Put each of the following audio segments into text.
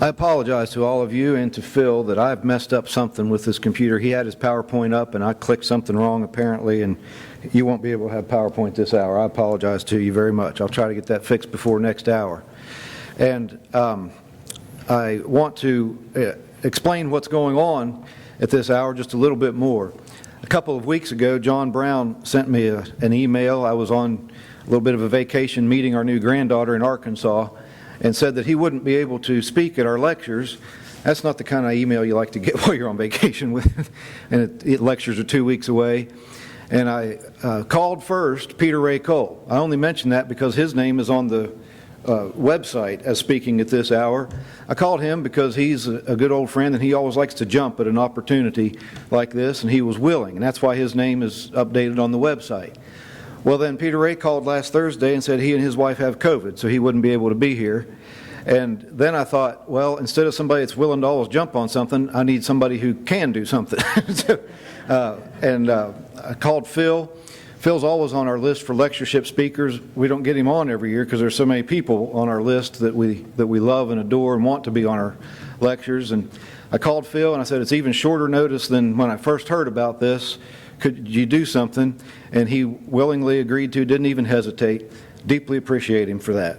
I apologize to all of you and to Phil that I've messed up something with this computer. He had his PowerPoint up and I clicked something wrong apparently, and you won't be able to have PowerPoint this hour. I apologize to you very much. I'll try to get that fixed before next hour. And I want to explain what's going on at this hour just a little bit more. A couple of weeks ago, John Brown sent me an email. I was on a little bit of a vacation meeting our new granddaughter in Arkansas, and said that he wouldn't be able to speak at our lectures. That's not the kind of email you like to get while you're on vacation with, and lectures are 2 weeks away. And I called first Peter Ray Cole. I only mention that because his name is on the website as speaking at this hour. I called him because he's a good old friend and he always likes to jump at an opportunity like this, and he was willing, and that's why his name is updated on the website. Well, then Peter Ray called last Thursday and said he and his wife have COVID, so he wouldn't be able to be here. And then I thought, well, instead of somebody that's willing to always jump on something, I need somebody who can do something. I called Phil. Phil's always on our list for lectureship speakers. We don't get him on every year because there's so many people on our list that we love and adore and want to be on our lectures. And I called Phil and I said, it's even shorter notice than when I first heard about this. Could you do something? And he willingly agreed to, didn't even hesitate. Deeply appreciate him for that.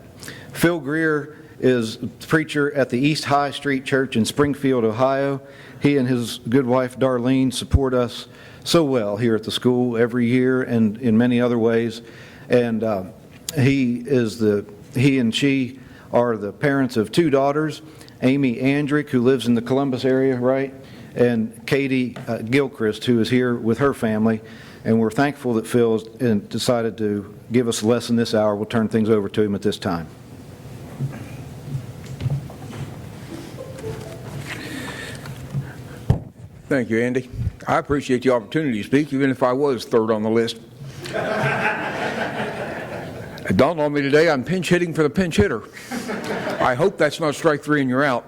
Phil Greer is a preacher at the East High Street Church in Springfield, Ohio. He and his good wife, Darlene, support us so well here at the school every year and in many other ways. And he and she are the parents of two daughters, Amy Andrick, who lives in the Columbus area, right? And Katie Gilchrist, who is here with her family. And we're thankful that Phil has decided to give us a lesson this hour. We'll turn things over to him at this time. Thank you, Andy. I appreciate the opportunity to speak, even if I was third on the list. It dawned on me today I'm pinch hitting for the pinch hitter. I hope that's not strike three and you're out.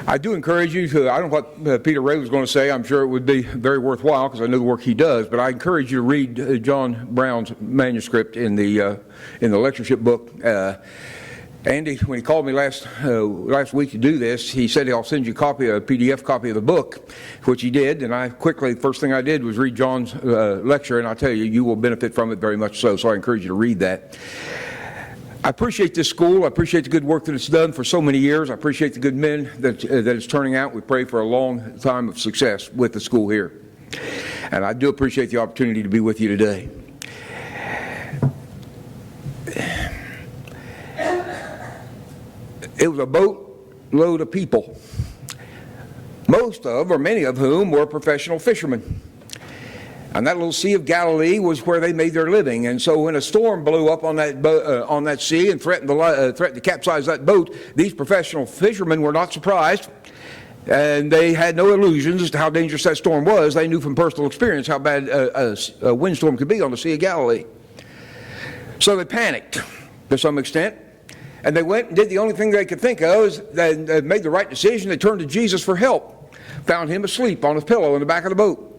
I do encourage you to, I don't know what Peter Ray was going to say. I'm sure it would be very worthwhile because I know the work he does, but I encourage you to read John Brown's manuscript in the lectureship book. Andy, when he called me last week to do this, he said, I'll send you a PDF copy of the book, which he did, and the first thing I did was read John's lecture, and I'll tell you, you will benefit from it very much so I encourage you to read that. I appreciate this school. I appreciate the good work that it's done for so many years. I appreciate the good men that it's turning out. We pray for a long time of success with the school here. And I do appreciate the opportunity to be with you today. It was a boatload of people, many of whom were professional fishermen. And that little Sea of Galilee was where they made their living. And so when a storm blew up on that sea and threatened to capsize that boat, these professional fishermen were not surprised. And they had no illusions as to how dangerous that storm was. They knew from personal experience how bad a windstorm could be on the Sea of Galilee. So they panicked to some extent. And they went and did the only thing they could think of is they made the right decision. They turned to Jesus for help. Found him asleep on his pillow in the back of the boat.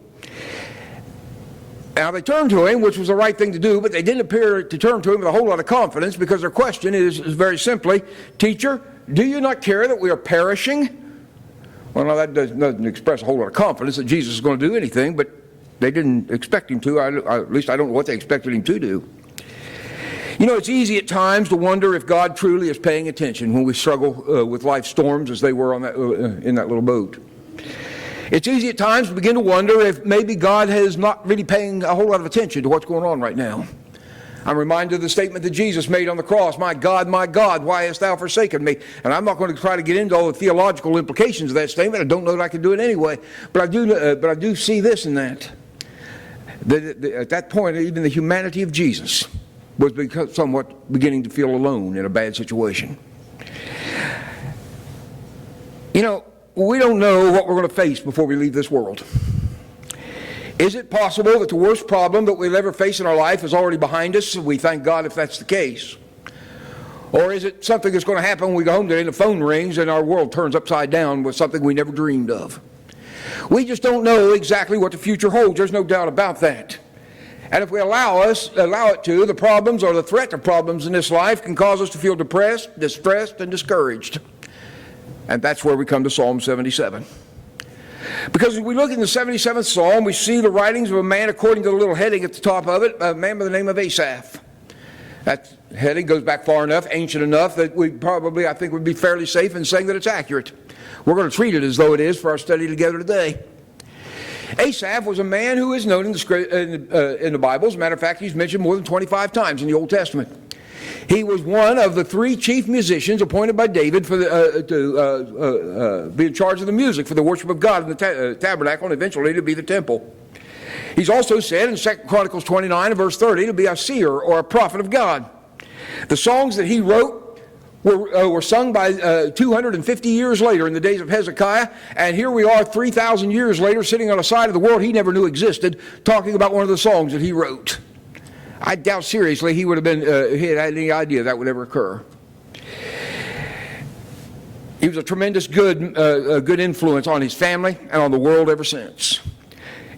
Now they turned to him, which was the right thing to do, but they didn't appear to turn to him with a whole lot of confidence because their question is very simply, Teacher, do you not care that we are perishing? Well, no, that doesn't express a whole lot of confidence that Jesus is going to do anything, but they didn't expect him to. At least I don't know what they expected him to do. You know, it's easy at times to wonder if God truly is paying attention when we struggle with life's storms as they were on in that little boat. It's easy at times to begin to wonder if maybe God is not really paying a whole lot of attention to what's going on right now. I'm reminded of the statement that Jesus made on the cross, my God, why hast thou forsaken me? And I'm not going to try to get into all the theological implications of that statement. I don't know that I can do it anyway. But I do see this in that. At that point, even the humanity of Jesus was somewhat beginning to feel alone in a bad situation. You know, we don't know what we're going to face before we leave this world. Is it possible that the worst problem that we'll ever face in our life is already behind us? We thank God if that's the case. Or is it something that's going to happen when we go home today and the phone rings and our world turns upside down with something we never dreamed of? We just don't know exactly what the future holds. There's no doubt about that. And if we allow it to, the problems or the threat of problems in this life can cause us to feel depressed, distressed, and discouraged. And that's where we come to Psalm 77. Because as we look in the 77th Psalm, we see the writings of a man, according to the little heading at the top of it, a man by the name of Asaph. That heading goes back far enough, ancient enough, that we probably, I think, would be fairly safe in saying that it's accurate. We're going to treat it as though it is for our study together today. Asaph was a man who is known in the Bible. As a matter of fact, he's mentioned more than 25 times in the Old Testament. He was one of the three chief musicians appointed by David to be in charge of the music for the worship of God in the tabernacle and eventually to be the temple. He's also said in 2 Chronicles 29 and verse 30 to be a seer or a prophet of God. The songs that he wrote were sung by 250 years later in the days of Hezekiah, and here we are 3,000 years later sitting on a side of the world he never knew existed, talking about one of the songs that he wrote. I doubt seriously he would have been, he had any idea that would ever occur. He was a tremendous good influence on his family and on the world ever since.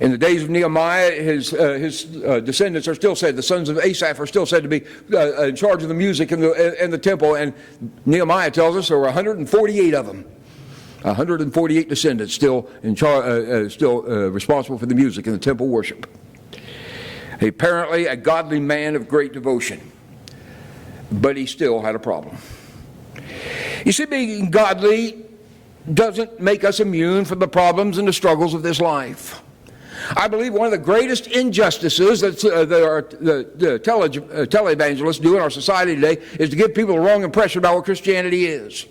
In the days of Nehemiah, his descendants are still said, the sons of Asaph are still said to be in charge of the music in the temple, and Nehemiah tells us there were 148 of them. 148 descendants still responsible for the music in the temple worship. Apparently a godly man of great devotion, but he still had a problem. You see, being godly doesn't make us immune from the problems and the struggles of this life. I believe one of the greatest injustices that the televangelists do in our society today is to give people the wrong impression about what Christianity is.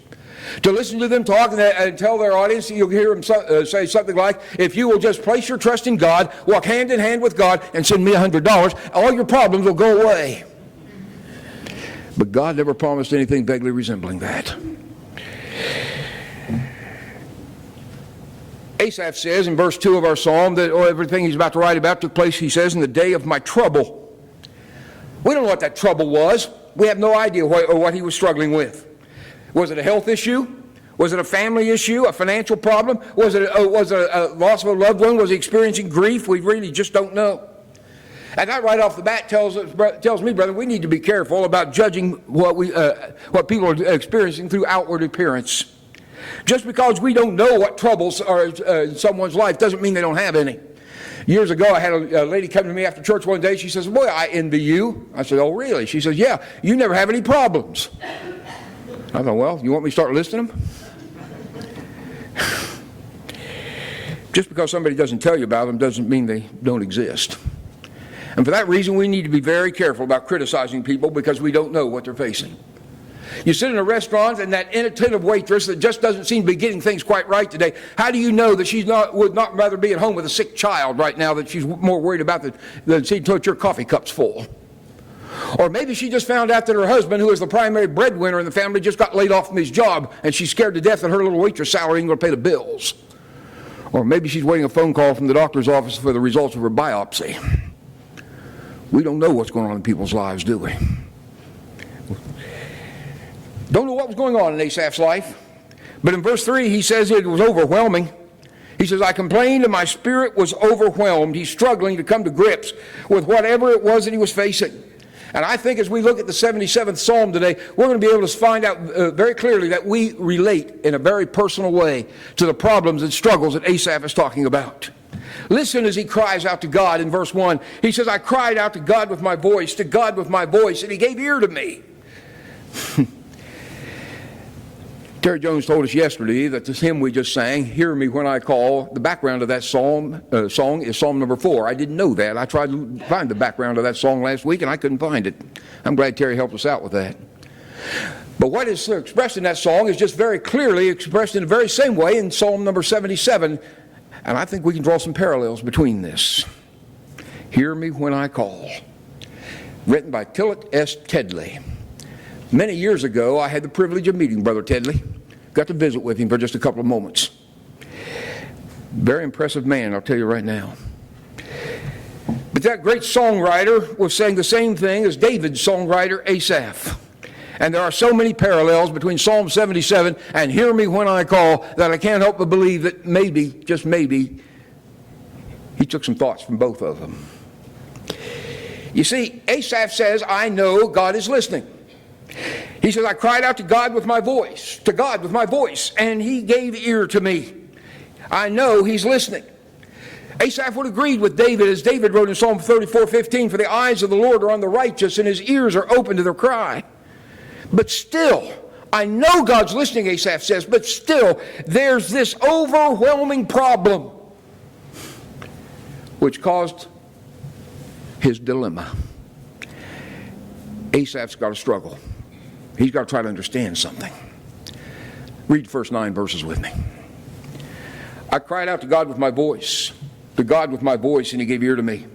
To listen to them talk and tell their audience, you'll hear them say something like, if you will just place your trust in God, walk hand in hand with God, and send me $100, all your problems will go away. But God never promised anything vaguely resembling that. Asaph says in verse 2 of our psalm that everything he's about to write about took place, he says, in the day of my trouble. We don't know what that trouble was. We have no idea what he was struggling with. Was it a health issue? Was it a family issue, a financial problem? Was it a loss of a loved one? Was he experiencing grief? We really just don't know. And that right off the bat tells me, brother, we need to be careful about judging what people are experiencing through outward appearance. Just because we don't know what troubles are in someone's life doesn't mean they don't have any. Years ago, I had a lady come to me after church one day. She says, boy, I envy you. I said, oh, really? She says, yeah, you never have any problems. I thought, well, you want me to start listing them? Just because somebody doesn't tell you about them doesn't mean they don't exist. And for that reason, we need to be very careful about criticizing people because we don't know what they're facing. You sit in a restaurant and that inattentive waitress that just doesn't seem to be getting things quite right today, how do you know that she would not rather be at home with a sick child right now, that she's more worried about than seeing that your coffee cup's full? Or maybe she just found out that her husband, who is the primary breadwinner in the family, just got laid off from his job, and she's scared to death that her little waitress salary ain't going to pay the bills. Or maybe she's waiting a phone call from the doctor's office for the results of her biopsy. We don't know what's going on in people's lives, do we? Don't know what was going on in Asaph's life. But in verse 3, he says it was overwhelming. He says, I complained and my spirit was overwhelmed. He's struggling to come to grips with whatever it was that he was facing. And I think as we look at the 77th Psalm today, we're going to be able to find out very clearly that we relate in a very personal way to the problems and struggles that Asaph is talking about. Listen as he cries out to God in verse 1. He says, I cried out to God with my voice, and he gave ear to me. Terry Jones told us yesterday that this hymn we just sang, Hear Me When I Call, the background of that song is Psalm number 4. I didn't know that. I tried to find the background of that song last week and I couldn't find it. I'm glad Terry helped us out with that. But what is expressed in that song is just very clearly expressed in the very same way in Psalm number 77. And I think we can draw some parallels between this. Hear Me When I Call, written by Tillet S. Tedley. Many years ago, I had the privilege of meeting Brother Tedley. Got to visit with him for just a couple of moments. Very impressive man, I'll tell you right now. But that great songwriter was saying the same thing as David's songwriter Asaph. And there are so many parallels between Psalm 77 and Hear Me When I Call that I can't help but believe that maybe, just maybe, he took some thoughts from both of them. You see, Asaph says, I know God is listening. He says, I cried out to God with my voice, and he gave ear to me. I know he's listening. Asaph would have agreed with David, as David wrote in Psalm 34:15, for the eyes of the Lord are on the righteous, and his ears are open to their cry. But still, I know God's listening, Asaph says, but still, there's this overwhelming problem which caused his dilemma. Asaph's got to struggle. He's got to try to understand something. Read the first 9 verses with me. I cried out to God with my voice, and he gave ear to me.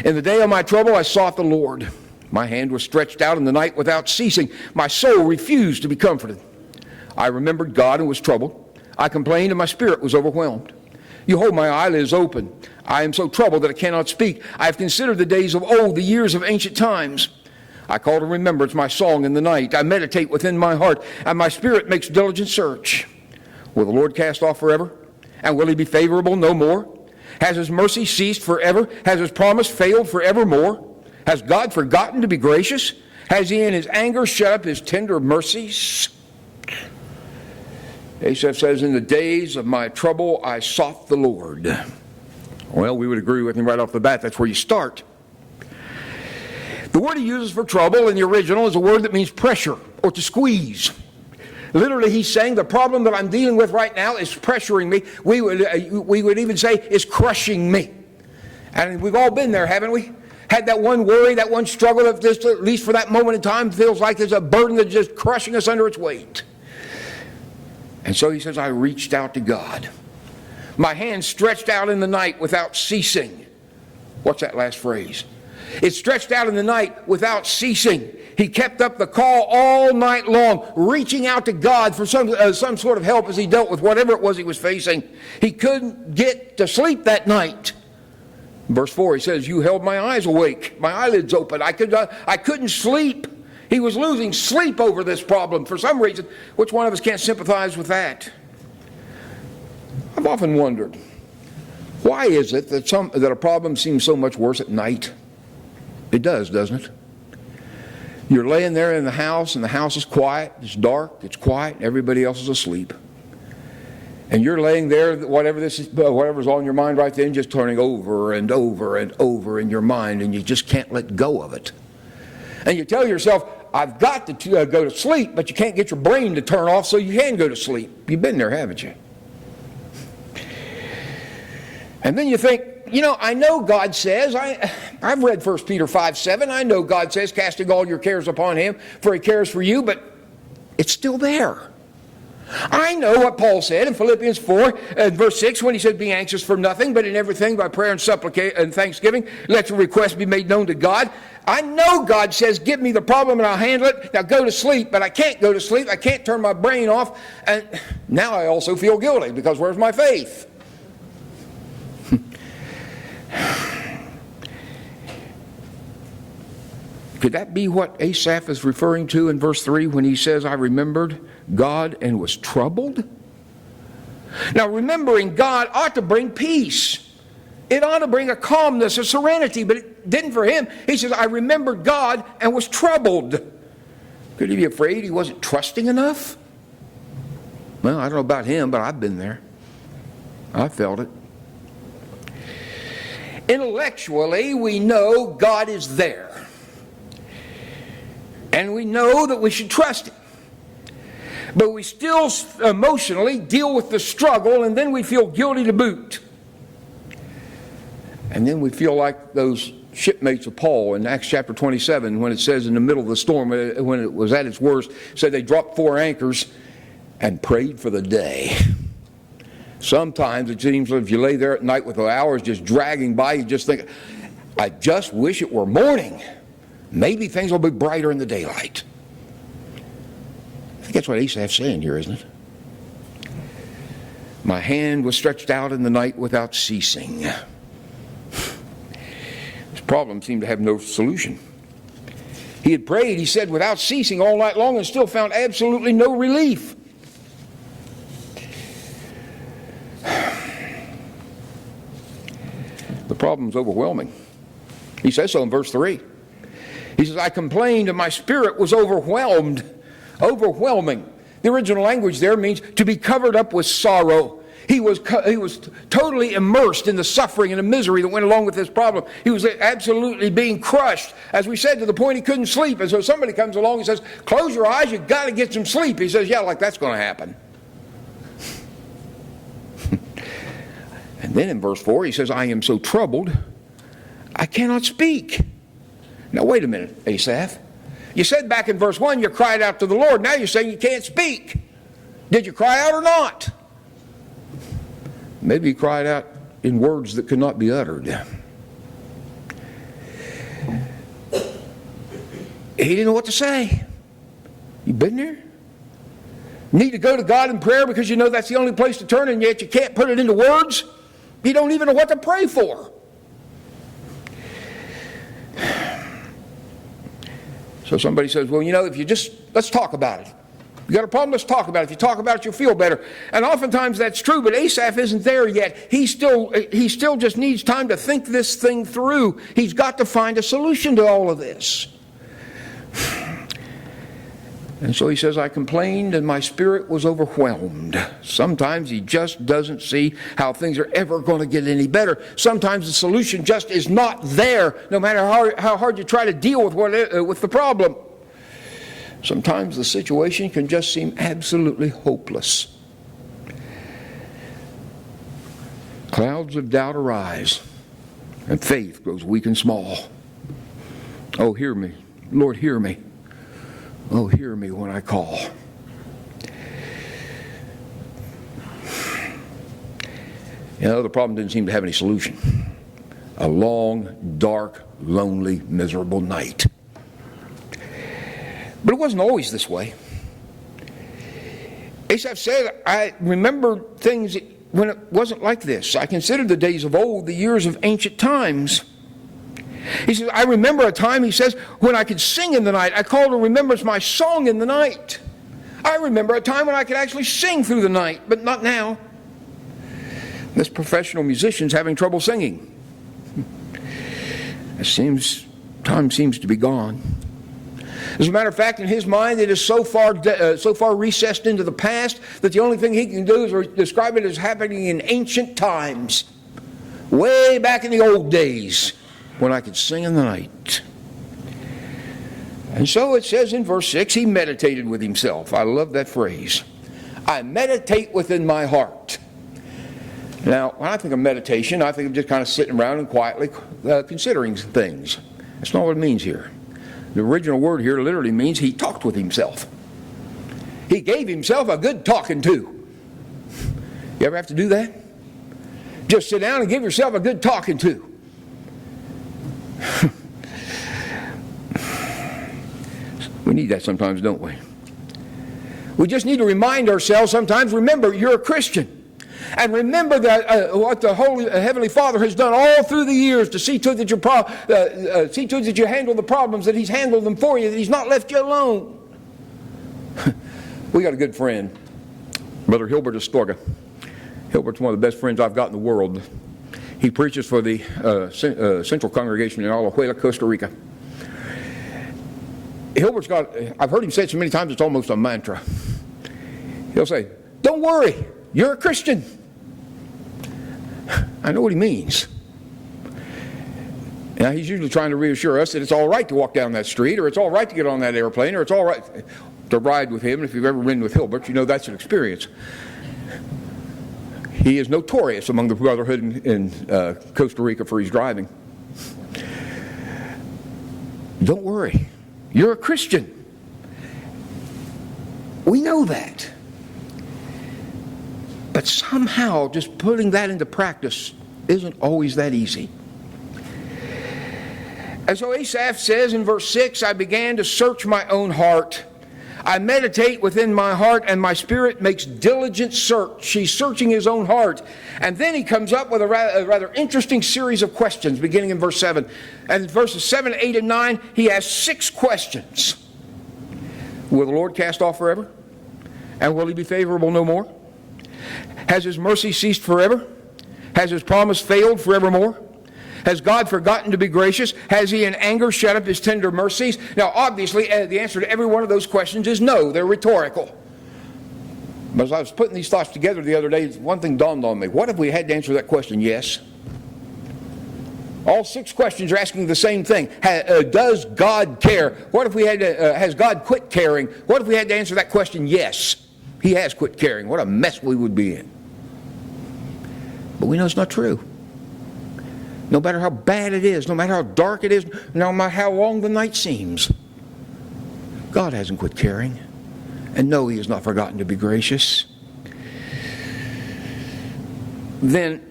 In the day of my trouble I sought the Lord. My hand was stretched out in the night without ceasing. My soul refused to be comforted. I remembered God and was troubled. I complained and my spirit was overwhelmed. You hold my eyelids open. I am so troubled that I cannot speak. I have considered the days of old, the years of ancient times. I call to remembrance my song in the night. I meditate within my heart, and my spirit makes diligent search. Will the Lord cast off forever? And will he be favorable no more? Has his mercy ceased forever? Has his promise failed forevermore? Has God forgotten to be gracious? Has he in his anger shut up his tender mercies? Asaph says, in the days of my trouble I sought the Lord. Well, we would agree with him right off the bat. That's where you start. The word he uses for trouble in the original is a word that means pressure or to squeeze. Literally, he's saying the problem that I'm dealing with right now is pressuring me. We would even say is crushing me. And we've all been there, haven't we? Had that one worry, that one struggle that just, at least for that moment in time, feels like there's a burden that's just crushing us under its weight. And so he says, I reached out to God. My hand stretched out in the night without ceasing. What's that last phrase? It stretched out in the night without ceasing. He kept up the call all night long, reaching out to God for some sort of help as he dealt with whatever it was he was facing. He couldn't get to sleep that night. Verse 4, he says, you held my eyes awake, my eyelids open. I couldn't sleep. He was losing sleep over this problem for some reason. Which one of us can't sympathize with that? I've often wondered, why is it that a problem seems so much worse at night? It does, doesn't it? You're laying there in the house, and the house is quiet, it's dark, it's quiet, everybody else is asleep. And you're laying there, whatever's on your mind right then, just turning over and over and over in your mind, and you just can't let go of it. And you tell yourself, I've got to go to sleep, but you can't get your brain to turn off so you can go to sleep. You've been there, haven't you? And then you think, I know God says, I've read 1 Peter 5:7. I know God says, casting all your cares upon him, for he cares for you, but it's still there. I know what Paul said in Philippians 4, verse 6, when he said, be anxious for nothing, but in everything by prayer and supplication and thanksgiving, let your requests be made known to God. I know God says, give me the problem and I'll handle it. Now go to sleep, but I can't go to sleep. I can't turn my brain off. And now I also feel guilty, because where's my faith? Could that be what Asaph is referring to in verse 3 when he says, I remembered God and was troubled? Now, remembering God ought to bring peace. It ought to bring a calmness, a serenity, but it didn't for him. He says, I remembered God and was troubled. Could he be afraid he wasn't trusting enough? Well, I don't know about him, but I've been there. I felt it. Intellectually, we know God is there. And we know that we should trust him. But we still emotionally deal with the struggle, and then we feel guilty to boot. And then we feel like those shipmates of Paul in Acts chapter 27, when it says in the middle of the storm, when it was at its worst, said they dropped 4 anchors and prayed for the day. Sometimes it seems like if you lay there at night with the hours just dragging by, you just think, I just wish it were morning. Maybe things will be brighter in the daylight. I think that's what Asaph's saying here, isn't it? My hand was stretched out in the night without ceasing. His problem seemed to have no solution. He had prayed, he said, without ceasing all night long, and still found absolutely no relief. The problem's overwhelming. He says so in verse 3. He says, I complained and my spirit was overwhelmed. Overwhelming. The original language there means to be covered up with sorrow. He was totally immersed in the suffering and the misery that went along with this problem. He was absolutely being crushed, as we said, to the point he couldn't sleep. And so somebody comes along and says, close your eyes, you've got to get some sleep. He says, yeah, like that's going to happen. And then in verse 4, he says, I am so troubled, I cannot speak. Now, wait a minute, Asaph. You said back in verse 1 you cried out to the Lord. Now you're saying you can't speak. Did you cry out or not? Maybe he cried out in words that could not be uttered. He didn't know what to say. You been there? Need to go to God in prayer because you know that's the only place to turn, and yet you can't put it into words? You don't even know what to pray for. So somebody says, well, you know, if you just, let's talk about it. You got a problem, let's talk about it. If you talk about it, you'll feel better. And oftentimes that's true, but Asaph isn't there yet. He still just needs time to think this thing through. He's got to find a solution to all of this. And so he says, I complained and my spirit was overwhelmed. Sometimes he just doesn't see how things are ever going to get any better. Sometimes the solution just is not there, no matter how hard you try to deal with the problem. Sometimes the situation can just seem absolutely hopeless. Clouds of doubt arise, and faith grows weak and small. Oh, hear me. Lord, hear me. Oh, hear me when I call. You know, the problem didn't seem to have any solution. A long, dark, lonely, miserable night. But it wasn't always this way. Asaph said, I remember things when it wasn't like this. I considered the days of old, the years of ancient times. He says, I remember a time, he says, when I could sing in the night. I call to remembrance my song in the night. I remember a time when I could actually sing through the night, but not now. This professional musician's having trouble singing. Time seems to be gone. As a matter of fact, in his mind, it is so far recessed into the past that the only thing he can do is describe it as happening in ancient times, way back in the old days, when I could sing in the night. And so it says in verse 6, he meditated with himself. I love that phrase. I meditate within my heart. Now, when I think of meditation, I think of just kind of sitting around and quietly considering things. That's not what it means here. The original word here literally means he talked with himself. He gave himself a good talking to. You ever have to do that? Just sit down and give yourself a good talking to. We need that sometimes, don't we? We just need to remind ourselves sometimes, remember, you're a Christian. And remember that what the Holy Heavenly Father has done all through the years to see to it that you handle the problems, that He's handled them for you, that He's not left you alone. We got a good friend, Brother Hilbert Astorga. Hilbert's one of the best friends I've got in the world. He preaches for the Central Congregation in Alajuela, Costa Rica. Hilbert's got, I've heard him say it so many times, it's almost a mantra. He'll say, don't worry, you're a Christian. I know what he means. Now, he's usually trying to reassure us that it's all right to walk down that street, or it's all right to get on that airplane, or it's all right to ride with him. If you've ever ridden with Hilbert, you know that's an experience. He is notorious among the brotherhood in Costa Rica for his driving. Don't worry, you're a Christian. We know that. But somehow just putting that into practice isn't always that easy. And so Asaph says in verse 6, I began to search my own heart. I meditate within my heart, and my spirit makes diligent search. He's searching his own heart. And then he comes up with a rather interesting series of questions, beginning in verse 7. And in verses 7, 8, and 9, he has 6 questions. Will the Lord cast off forever? And will He be favorable no more? Has His mercy ceased forever? Has His promise failed forevermore? Has God forgotten to be gracious? Has he in anger shut up his tender mercies? Now, obviously, the answer to every one of those questions is no. They're rhetorical. But as I was putting these thoughts together the other day, one thing dawned on me. What if we had to answer that question, yes? All 6 questions are asking the same thing. Does God care? What if we had to, has God quit caring? What if we had to answer that question, yes? He has quit caring. What a mess we would be in. But we know it's not true. No matter how bad it is, no matter how dark it is, no matter how long the night seems, God hasn't quit caring. And no, he has not forgotten to be gracious. Then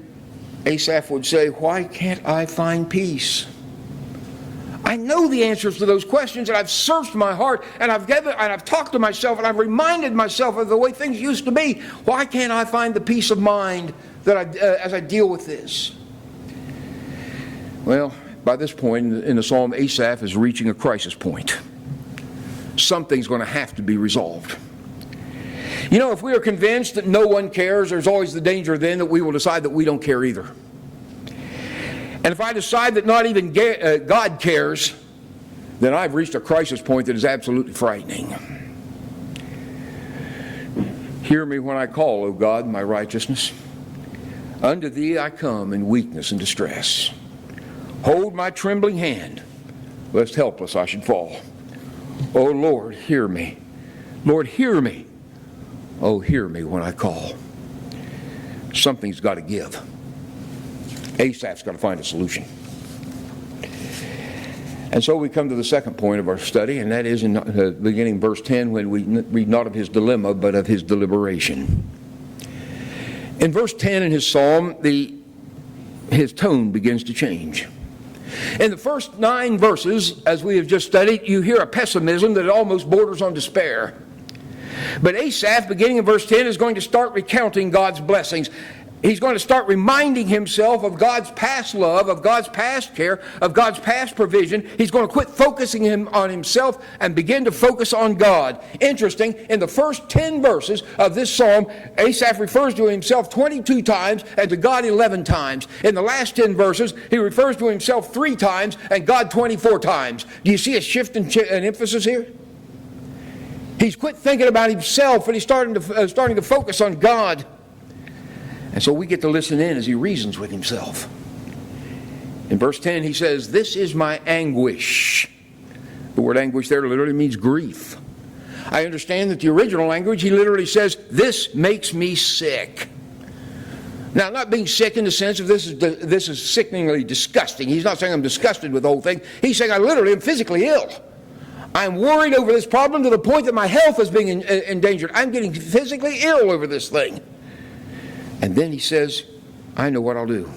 Asaph would say, why can't I find peace? I know the answers to those questions, and I've searched my heart, and I've talked to myself, and I've reminded myself of the way things used to be. Why can't I find the peace of mind that as I deal with this? Well, by this point in the psalm, Asaph is reaching a crisis point. Something's going to have to be resolved. You know, if we are convinced that no one cares, there's always the danger then that we will decide that we don't care either. And if I decide that not even God cares, then I've reached a crisis point that is absolutely frightening. Hear me when I call, O God, my righteousness. Unto thee I come in weakness and distress. Hold my trembling hand, lest helpless I should fall. O Lord, hear me. Lord, hear me. Oh, hear me when I call. Something's got to give. Asaph's got to find a solution. And so we come to the second point of our study, and that is in the beginning verse 10, when we read not of his dilemma, but of his deliberation. In verse 10 in his psalm, his tone begins to change. In the first 9 verses, as we have just studied, you hear a pessimism that almost borders on despair. But Asaph, beginning in verse 10, is going to start recounting God's blessings. He's going to start reminding himself of God's past love, of God's past care, of God's past provision. He's going to quit focusing on himself and begin to focus on God. Interesting, in the first 10 verses of this psalm, Asaph refers to himself 22 times and to God 11 times. In the last 10 verses, he refers to himself 3 times and God 24 times. Do you see a shift in emphasis here? He's quit thinking about himself and he's starting to focus on God. And so we get to listen in as he reasons with himself. In verse 10 he says, this is my anguish. The word anguish there literally means grief. I understand that the original language, he literally says, this makes me sick. Now, not being sick in the sense of this is sickeningly disgusting. He's not saying I'm disgusted with the whole thing. He's saying I literally am physically ill. I'm worried over this problem to the point that my health is being endangered. I'm getting physically ill over this thing. And then he says, I know what I'll do.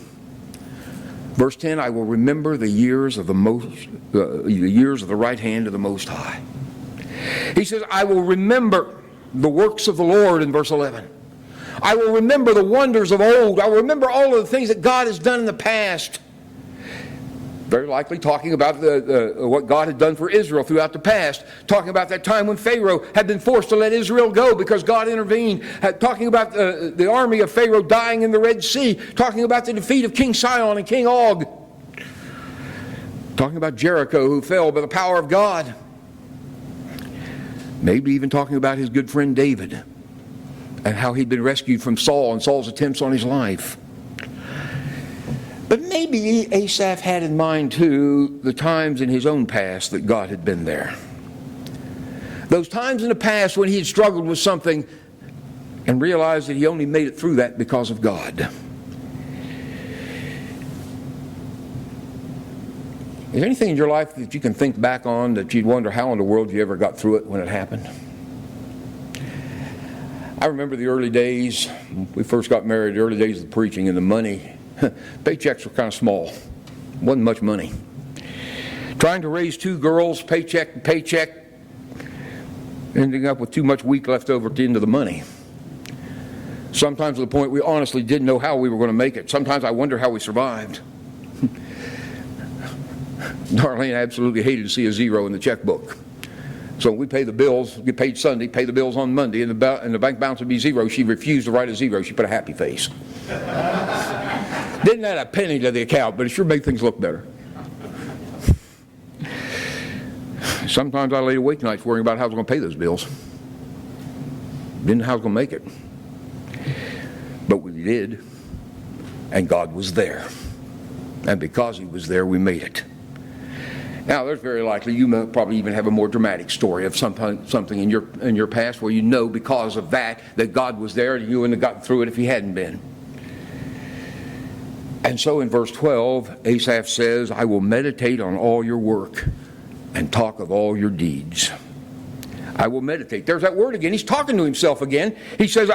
Verse 10, I will remember the years of the right hand of the Most High. He says, I will remember the works of the Lord in verse 11. I will remember the wonders of old. I will remember all of the things that God has done in the past. Very likely talking about what God had done for Israel throughout the past. Talking about that time when Pharaoh had been forced to let Israel go because God intervened. Talking about the army of Pharaoh dying in the Red Sea. Talking about the defeat of King Sihon and King Og. Talking about Jericho, who fell by the power of God. Maybe even talking about his good friend David and how he'd been rescued from Saul and Saul's attempts on his life. But maybe Asaph had in mind, too, the times in his own past that God had been there. Those times in the past when he had struggled with something and realized that he only made it through that because of God. Is there anything in your life that you can think back on that you'd wonder how in the world you ever got through it when it happened? I remember the early days, we first got married, the early days of the preaching and the money. Paychecks were kind of small. Wasn't much money. Trying to raise 2 girls, paycheck to paycheck, ending up with too much week left over at the end of the money. Sometimes to the point we honestly didn't know how we were going to make it. Sometimes I wonder how we survived. Darlene absolutely hated to see a zero in the checkbook. So we pay the bills, get paid Sunday, pay the bills on Monday, and the bank balance would be zero. She refused to write a zero. She put a happy face. Didn't add a penny to the account, but it sure made things look better. Sometimes I lay awake nights worrying about how I was going to pay those bills. Didn't know how I was going to make it. But we did, and God was there. And because He was there, we made it. Now, there's very likely you may probably even have a more dramatic story of something in your past where you know because of that God was there and you wouldn't have gotten through it if He hadn't been. And so in verse 12, Asaph says, I will meditate on all your work and talk of all your deeds. I will meditate. There's that word again. He's talking to himself again. He says,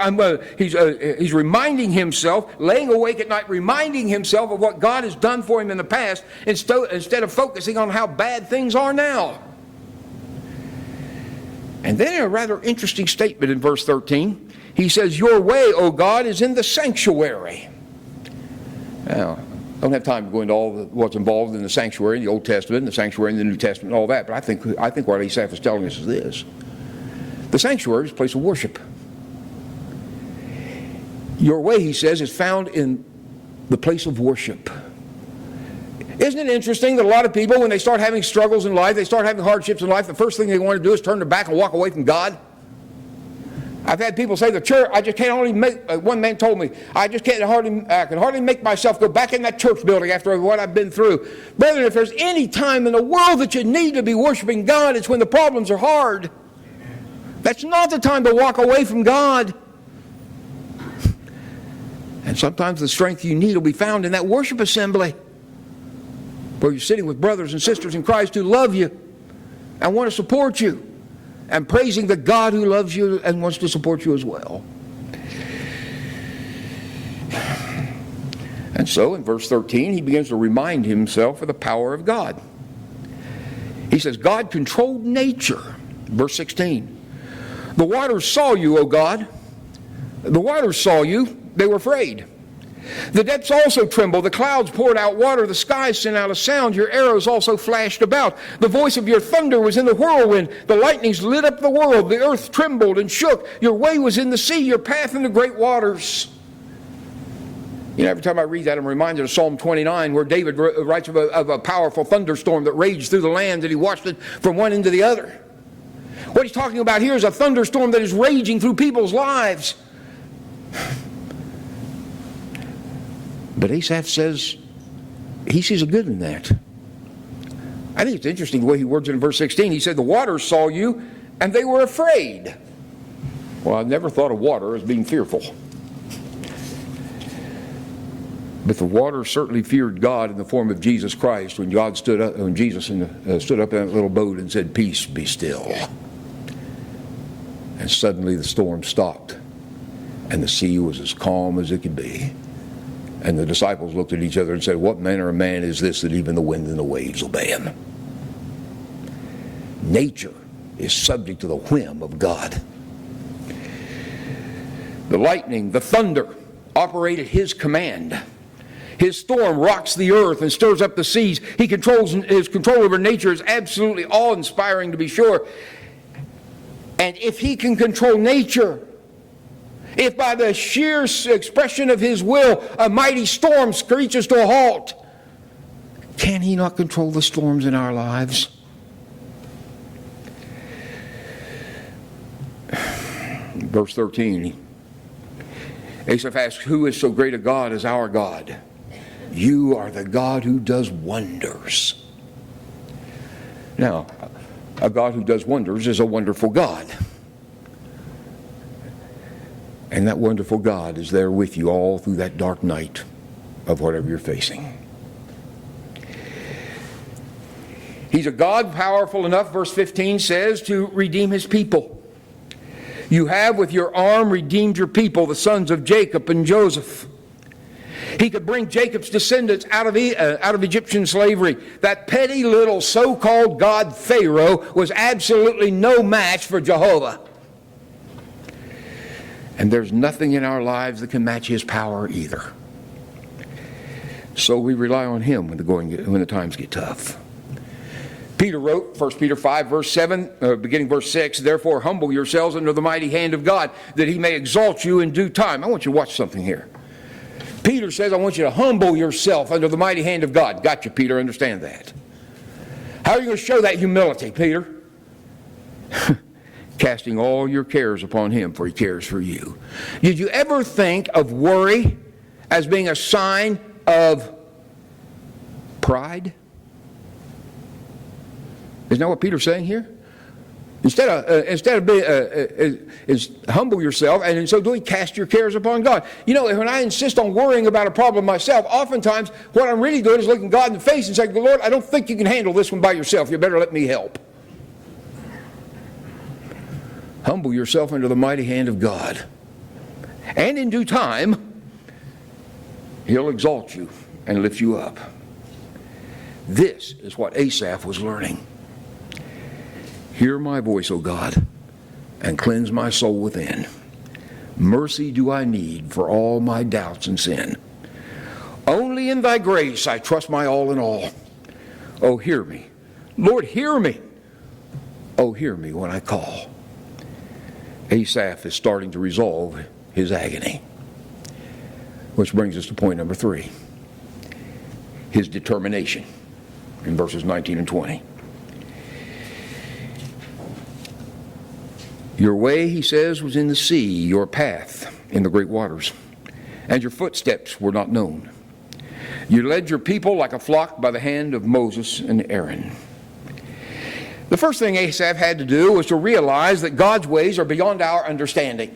he's reminding himself, laying awake at night, reminding himself of what God has done for him in the past instead of focusing on how bad things are now. And then a rather interesting statement in verse 13. He says, your way, O God, is in the sanctuary. Now, I don't have time to go into all what's involved in the sanctuary in the Old Testament, the sanctuary in the New Testament, and all that, but I think what Asaph is telling us is this. The sanctuary is a place of worship. Your way, he says, is found in the place of worship. Isn't it interesting that a lot of people, when they start having struggles in life, they start having hardships in life, the first thing they want to do is turn their back and walk away from God? I've had people say, the church, I just can't hardly make, one man told me, I can hardly make myself go back in that church building after what I've been through. Brethren, if there's any time in the world that you need to be worshiping God, it's when the problems are hard. That's not the time to walk away from God. And sometimes the strength you need will be found in that worship assembly where you're sitting with brothers and sisters in Christ who love you and want to support you and praising the God who loves you and wants to support you as well. And so in verse 13 he begins to remind himself of the power of God. He says, God controlled nature. Verse 16. The waters saw you, O God. The waters saw you. They were afraid. The depths also trembled. The clouds poured out water. The skies sent out a sound. Your arrows also flashed about. The voice of your thunder was in the whirlwind. The lightnings lit up the world. The earth trembled and shook. Your way was in the sea. Your path in the great waters. You know, every time I read that, I'm reminded of Psalm 29, where David writes of a powerful thunderstorm that raged through the land, and he watched it from one end to the other. What he's talking about here is a thunderstorm that is raging through people's lives. But Asaph says he sees a good in that. I think it's interesting the way he words it in verse 16. He said, the waters saw you, and they were afraid. Well, I've never thought of water as being fearful. But the water certainly feared God in the form of Jesus Christ when Jesus stood up in that little boat and said, peace, be still. And suddenly the storm stopped, and the sea was as calm as it could be. And the disciples looked at each other and said, what manner of man is this that even the wind and the waves obey him? Nature is subject to the whim of God. The lightning, the thunder, operate at his command. His storm rocks the earth and stirs up the seas. His control over nature is absolutely awe-inspiring, to be sure. And if he can control nature, if by the sheer expression of his will a mighty storm screeches to a halt, can he not control the storms in our lives? Verse 13, Asaph asks, who is so great a God as our God? You are the God who does wonders. Now, a God who does wonders is a wonderful God. And that wonderful God is there with you all through that dark night of whatever you're facing. He's a God powerful enough, verse 15 says, to redeem his people. You have with your arm redeemed your people, the sons of Jacob and Joseph. He could bring Jacob's descendants out of Egyptian slavery. That petty little so-called God Pharaoh was absolutely no match for Jehovah. And there's nothing in our lives that can match his power either. So we rely on him when the times get tough. Peter wrote, 1 Peter 5, verse 7, beginning verse 6, therefore humble yourselves under the mighty hand of God, that he may exalt you in due time. I want you to watch something here. Peter says, I want you to humble yourself under the mighty hand of God. Gotcha, Peter, understand that. How are you going to show that humility, Peter? Casting all your cares upon him, for he cares for you. Did you ever think of worry as being a sign of pride? Isn't that what Peter's saying here? Instead of being, humble yourself, and in so doing, cast your cares upon God. You know, when I insist on worrying about a problem myself, oftentimes what I'm really doing is looking God in the face and saying, Lord, I don't think you can handle this one by yourself. You better let me help. Humble yourself under the mighty hand of God. And in due time, he'll exalt you and lift you up. This is what Asaph was learning. Hear my voice, O God, and cleanse my soul within. Mercy do I need for all my doubts and sin. Only in thy grace I trust my all in all. Oh, hear me. Lord, hear me. Oh, hear me when I call. Asaph is starting to resolve his agony. Which brings us to point number 3. His determination in verses 19 and 20. Your way, he says, was in the sea, your path in the great waters, and your footsteps were not known. You led your people like a flock by the hand of Moses and Aaron. The first thing Asaph had to do was to realize that God's ways are beyond our understanding.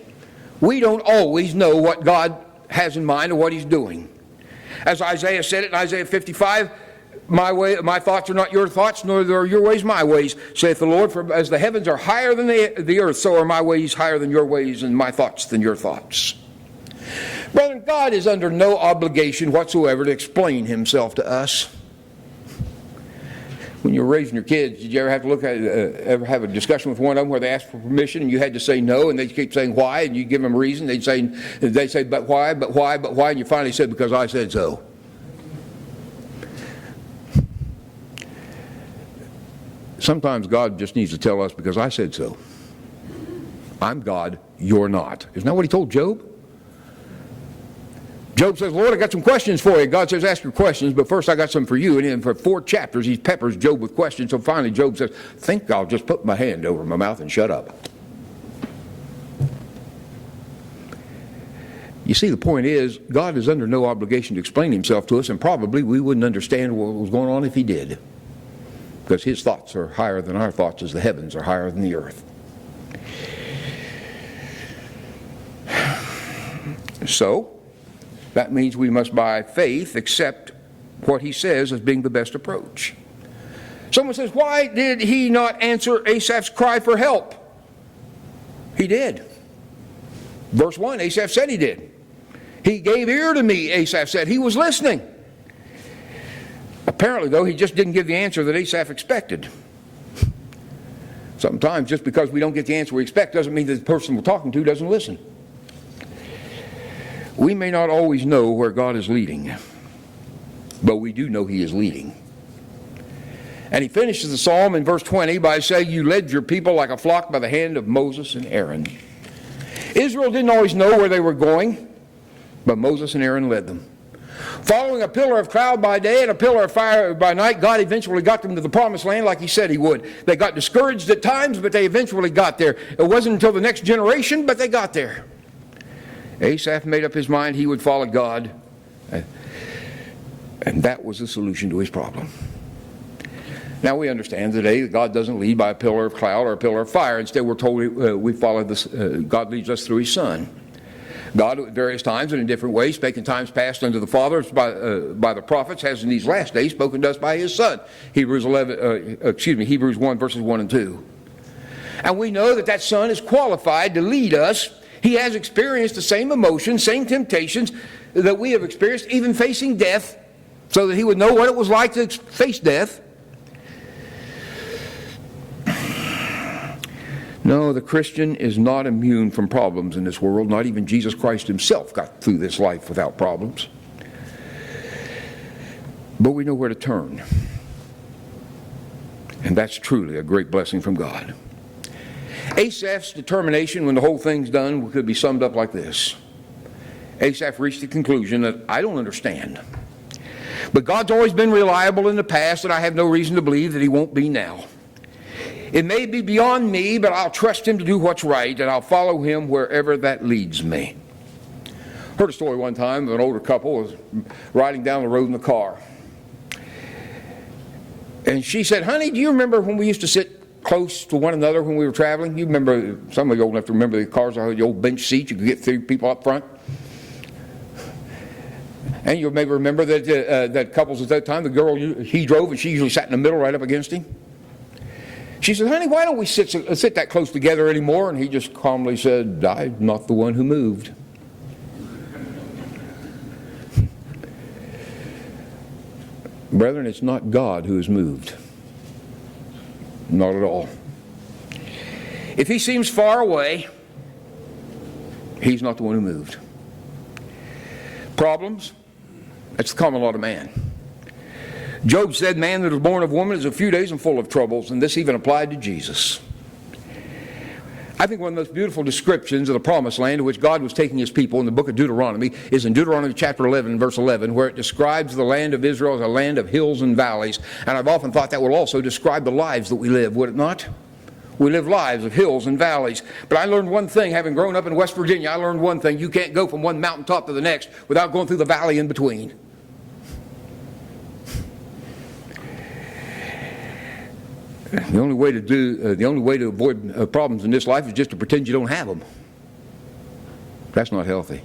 We don't always know what God has in mind or what he's doing. As Isaiah said it in Isaiah 55, my thoughts are not your thoughts, nor are your ways my ways, saith the Lord. For as the heavens are higher than the earth, so are my ways higher than your ways, and my thoughts than your thoughts. Brethren, God is under no obligation whatsoever to explain himself to us. When you were raising your kids, did you ever have to ever have a discussion with one of them where they asked for permission and you had to say no, and they keep saying why, and you give them a reason? They'd say but why, and you finally said because I said so. Sometimes God just needs to tell us because I said so. I'm God, you're not. Isn't that what he told Job? Job says, Lord, I got some questions for you. God says, ask your questions, but first I got some for you. And then for 4 chapters, he peppers Job with questions. So finally Job says, think I'll just put my hand over my mouth and shut up. You see, the point is, God is under no obligation to explain himself to us, and probably we wouldn't understand what was going on if he did. Because his thoughts are higher than our thoughts, as the heavens are higher than the earth. So, that means we must by faith accept what he says as being the best approach. Someone says, why did he not answer Asaph's cry for help? He did. Verse 1, Asaph said he did. He gave ear to me, Asaph said. He was listening. Apparently, though, he just didn't give the answer that Asaph expected. Sometimes just because we don't get the answer we expect doesn't mean that the person we're talking to doesn't listen. We may not always know where God is leading, but we do know he is leading. And he finishes the psalm in verse 20 by saying, you led your people like a flock by the hand of Moses and Aaron. Israel didn't always know where they were going, but Moses and Aaron led them. Following a pillar of cloud by day and a pillar of fire by night, God eventually got them to the promised land like he said he would. They got discouraged at times, but they eventually got there. It wasn't until the next generation, but they got there. Asaph made up his mind he would follow God, and that was the solution to his problem. Now we understand today that God doesn't lead by a pillar of cloud or a pillar of fire. Instead, we're told we follow this. God leads us through his Son. God, at various times and in different ways, spake in times past unto the fathers by the prophets, has in these last days spoken to us by his Son. Hebrews 1 verses 1 and 2. And we know that Son is qualified to lead us. He has experienced the same emotions, same temptations that we have experienced, even facing death, so that he would know what it was like to face death. No, the Christian is not immune from problems in this world. Not even Jesus Christ himself got through this life without problems. But we know where to turn. And that's truly a great blessing from God. Asaph's determination when the whole thing's done could be summed up like this. Asaph reached the conclusion that I don't understand. But God's always been reliable in the past, and I have no reason to believe that He won't be now. It may be beyond me, but I'll trust Him to do what's right, and I'll follow Him wherever that leads me. Heard a story one time of an older couple was riding down the road in the car. And she said, "Honey, do you remember when we used to sit close to one another when we were traveling? You remember, some of you old enough to remember the cars, the old bench seats, you could get 3 people up front. And you may remember that that couples at that time, the girl he drove and she usually sat in the middle right up against him. She said, "Honey, why don't we sit that close together anymore?" And he just calmly said, "I'm not the one who moved." Brethren, it's not God who is moved. Not at all. If He seems far away, He's not the one who moved. Problems? That's the common lot of man. Job said, "Man that is born of woman is a few days and full of troubles," and this even applied to Jesus. I think one of the most beautiful descriptions of the promised land to which God was taking His people in the book of Deuteronomy is in Deuteronomy chapter 11, verse 11, where it describes the land of Israel as a land of hills and valleys. And I've often thought that will also describe the lives that we live, would it not? We live lives of hills and valleys. But I learned one thing, having grown up in West Virginia, I learned one thing: you can't go from one mountaintop to the next without going through the valley in between. The only way to avoid problems in this life is just to pretend you don't have them. That's not healthy.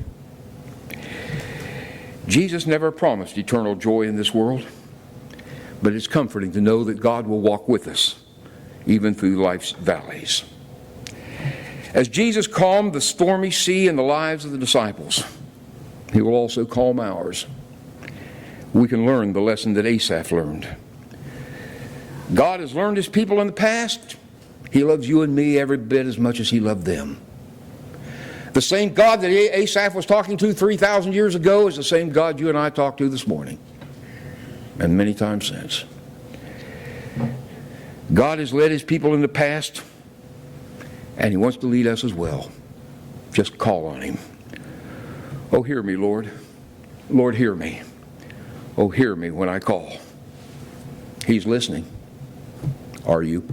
Jesus never promised eternal joy in this world, but it's comforting to know that God will walk with us, even through life's valleys. As Jesus calmed the stormy sea in the lives of the disciples, He will also calm ours. We can learn the lesson that Asaph learned. God has learned His people in the past. He loves you and me every bit as much as He loved them. The same God that Asaph was talking to 3,000 years ago is the same God you and I talk to this morning, and many times since. God has led His people in the past, and He wants to lead us as well. Just call on Him. Oh, hear me, Lord. Lord, hear me. Oh, hear me when I call. He's listening. Are you?